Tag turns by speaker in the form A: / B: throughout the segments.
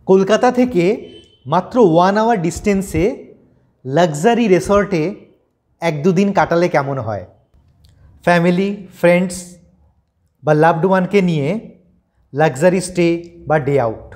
A: কলকাতা থেকে মাত্র 1 hour ডিস্টেন্সে luxury রিসর্টে 1-2 দিন কাটালে কেমন হয়? ফ্যামিলি, ফ্রেন্ডস বা লাভড ওয়ানকে নিয়ে লাক্সারি স্টে বা ডে আউট।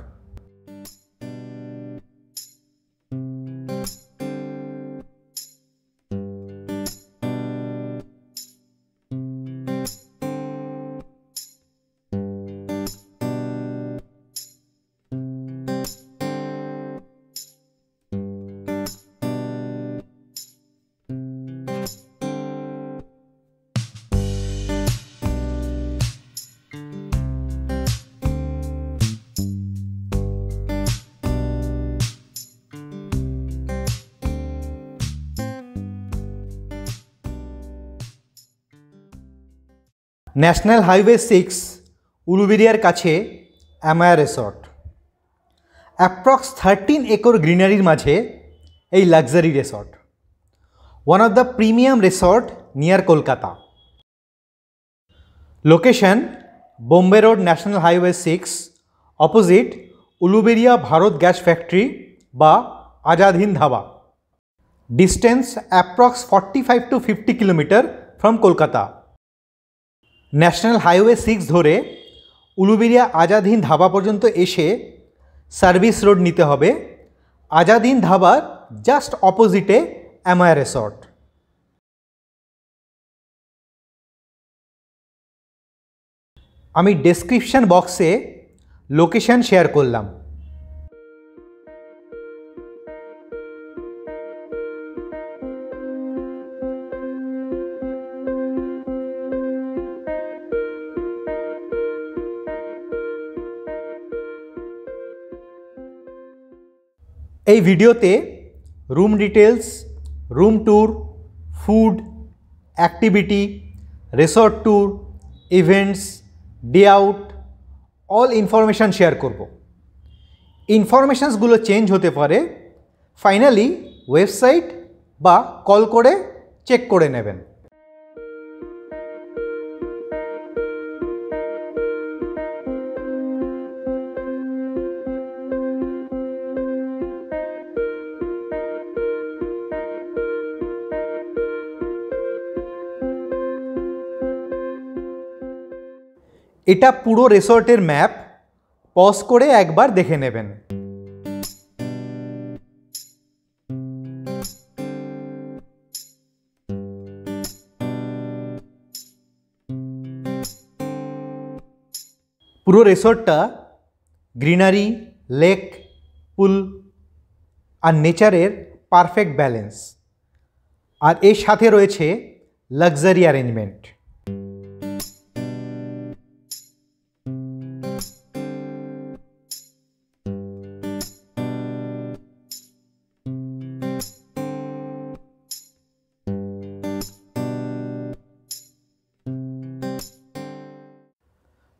A: ন্যাশনাল হাইওয়ে 6 উলুবেড়িয়ার কাছে অ্যামায়া রিসর্ট। অ্যাপ্রক্স 13 একর গ্রিনারির মাঝে এই luxury resort, one of the premium resort near Kolkata. Location Bombay road, national highway 6, opposite Uluberia Bharat gas factory বা Azad Hind dhaba. Distance approx 45 to 50 kilometre from Kolkata. National highway 6 ধরে উলুবেড়িয়া আজাদ হিন্দ ধাবা পর্যন্ত এসে সার্ভিস রোড নিতে হবে। আজাদ হিন্দ ধাবার জাস্ট অপোজিটে অ্যামায়া রিসর্ট। আমি ডেসক্রিপশন বক্সে লোকেশন শেয়ার করলাম। এই ভিডিওতে room details, room tour, food, activity, resort tour, events, day out, all information share করব। ইনফরমেশানসগুলো চেঞ্জ হতে পারে, ফাইনালি ওয়েবসাইট বা কল করে চেক করে নেবেন। এটা পুরো রিসর্টের ম্যাপ, পজ করে একবার দেখে নেবেন। পুরো রিসর্টটা গ্রিনারি, লেক, পুল আর নেচারের পারফেক্ট ব্যালেন্স, আর এর সাথে রয়েছে লাক্সারি অ্যারেঞ্জমেন্ট।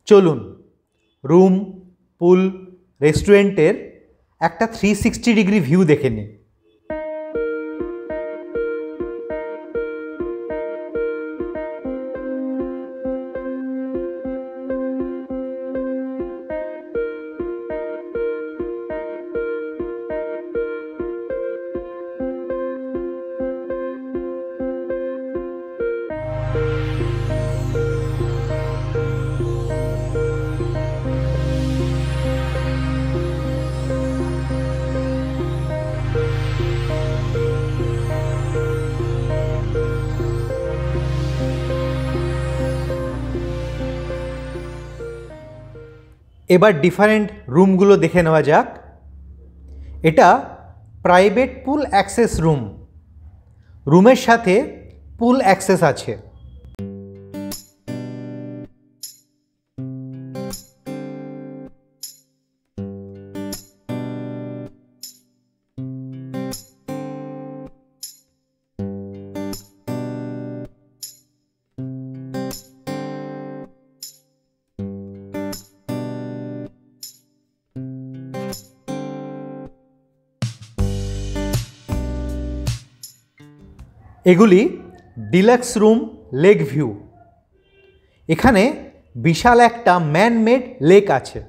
A: চলুন রুম, পুল, রেস্টুরেন্টের একটা 360 ডিগ্রি ভিউ দেখে নিই। এবার ডিফারেন্ট রুমগুলো দেখে নেওয়া যাক। এটা প্রাইভেট পুল অ্যাক্সেস রুম, রুমের সাথে পুল অ্যাক্সেস আছে। এগুলি ডিলাক্স রুম লেক ভিউ। এখানে বিশাল একটা ম্যান মেড লেক আছে।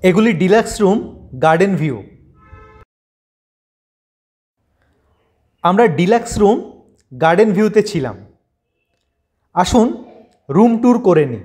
A: এগুলি ডিলাক্স রুম, গার্ডেন ভিউ। আমরা ডিলাক্স রুম গার্ডেন ভিউতে ছিলাম। আসুন রুম ট্যুর করে নিই।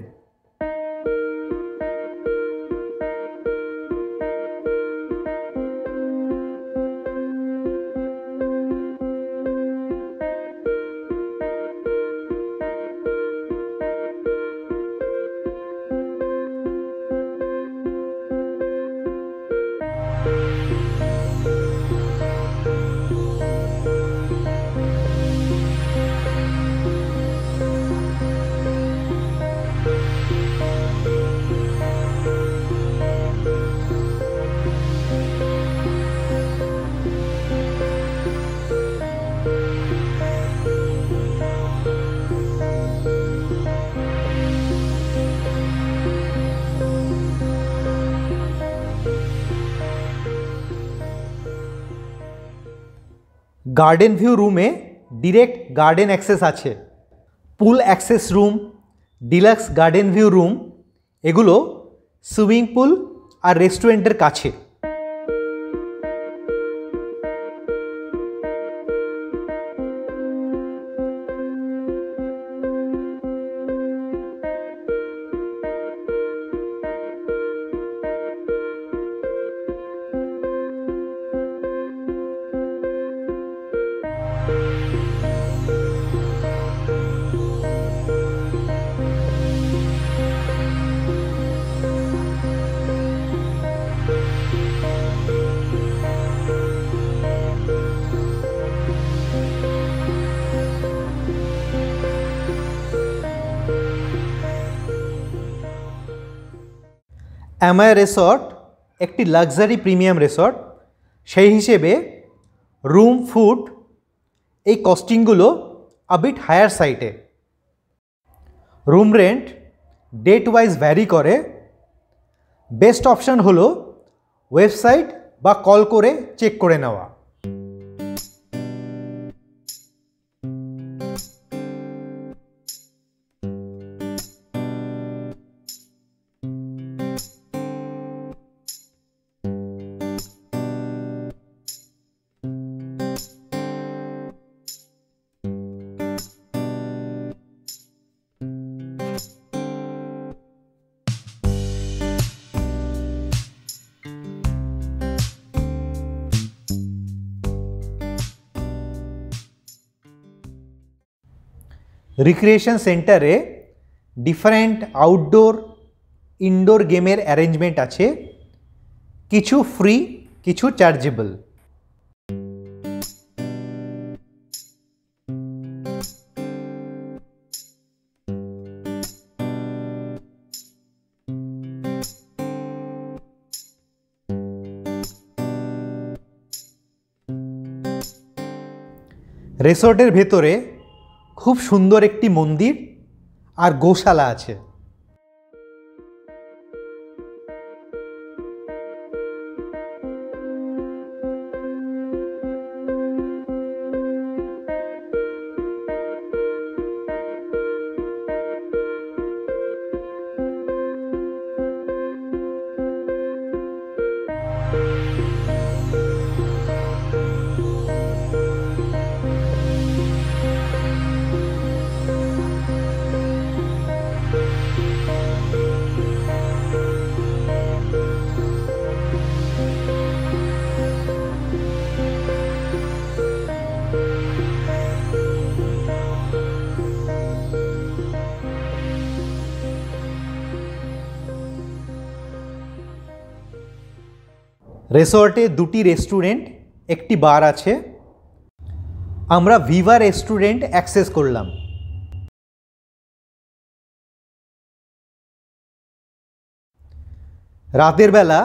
A: গার্ডেন ভিউ রুমে ডিরেক্ট গার্ডেন অ্যাক্সেস আছে। Pool access room, deluxe garden view room এগুলো সুইমিং পুল আর রেস্টুরেন্টের কাছে। অ্যামায়া রিসর্ট একটি লাক্সারি প্রিমিয়াম রিসর্ট, সেই হিসেবে রুম, ফুড এই কস্টিংগুলো আবিট হায়ার সাইটে। Room rent date wise vary করে। বেস্ট অপশান হলো ওয়েবসাইট বা কল করে চেক করে নেওয়া। রিক্রিয়েশন সেন্টারে ডিফারেন্ট আউটডোর ইনডোর গেমের অ্যারেঞ্জমেন্ট আছে, কিছু ফ্রি, কিছু চার্জেবল। রিসর্টের ভেতরে খুব সুন্দর একটি মন্দির আর গোশালা আছে। রিসর্টে দুটি রেস্টুরেন্ট, একটি বার আছে। আমরা ভিভা রেস্টুরেন্ট অ্যাক্সেস করলাম। রাতের বেলা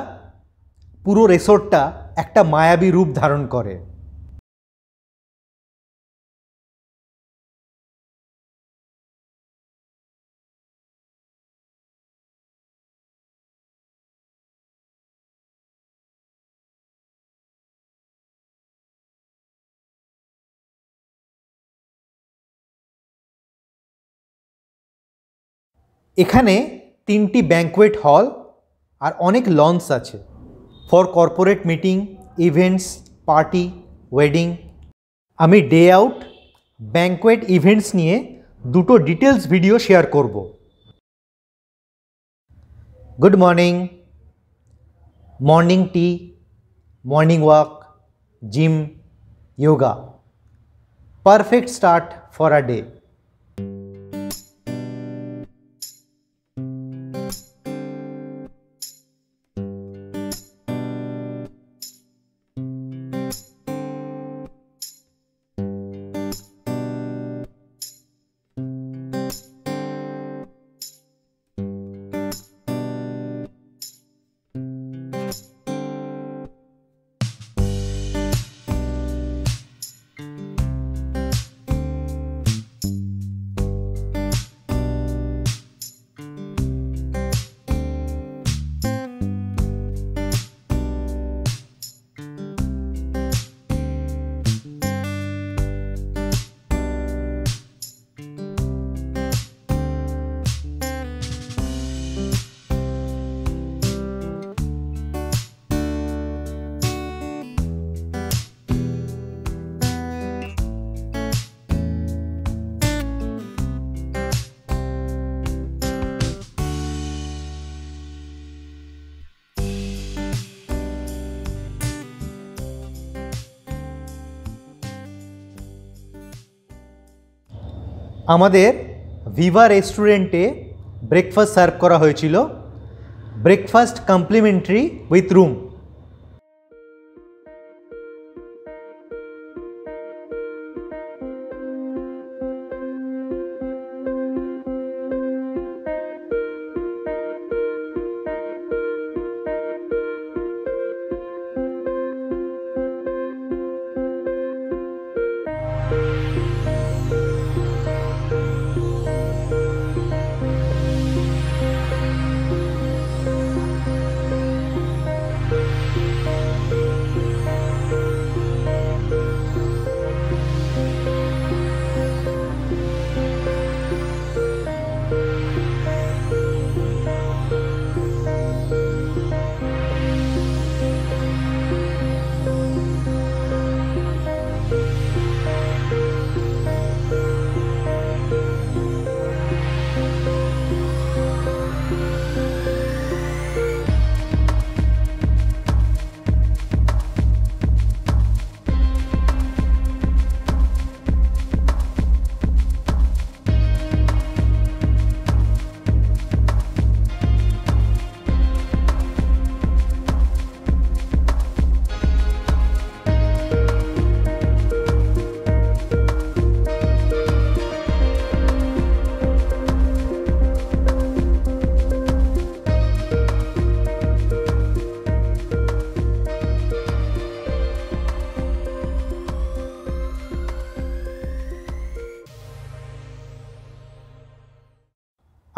A: পুরো রিসর্টটা একটা মায়াবী রূপ ধারণ করে। এখানে 3টি ব্যাঙ্কোয়েট হল আর অনেক লঞ্চ আছে for corporate meeting, events, party, wedding. আমি ডে আউট, ব্যাঙ্কোয়েট ইভেন্টস নিয়ে দুটো ডিটেলস ভিডিও শেয়ার করব। Good morning, morning T, morning walk, gym, yoga. Perfect start for a day. আমাদের ভিভা রেস্টুরেন্টে ব্রেকফাস্ট সার্ভ করা হয়েছিল, ব্রেকফাস্ট কমপ্লিমেন্টারি উইথ রুম।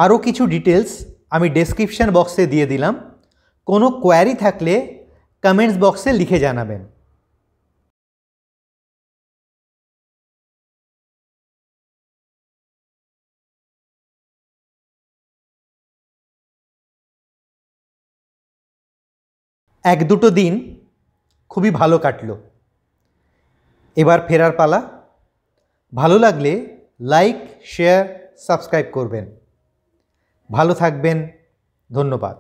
A: আরও কিছু ডিটেলস আমি ডেসক্রিপশন বক্সে দিয়ে দিলাম, কোনো কোয়ারি থাকলে কমেন্টস বক্সে লিখে জানাবেন। এক দুটো দিন খুবই ভালো কাটলো, এবার ফেরার পালা। ভালো লাগলে লাইক, শেয়ার, সাবস্ক্রাইব করবেন। ভালো থাকবেন, ধন্যবাদ।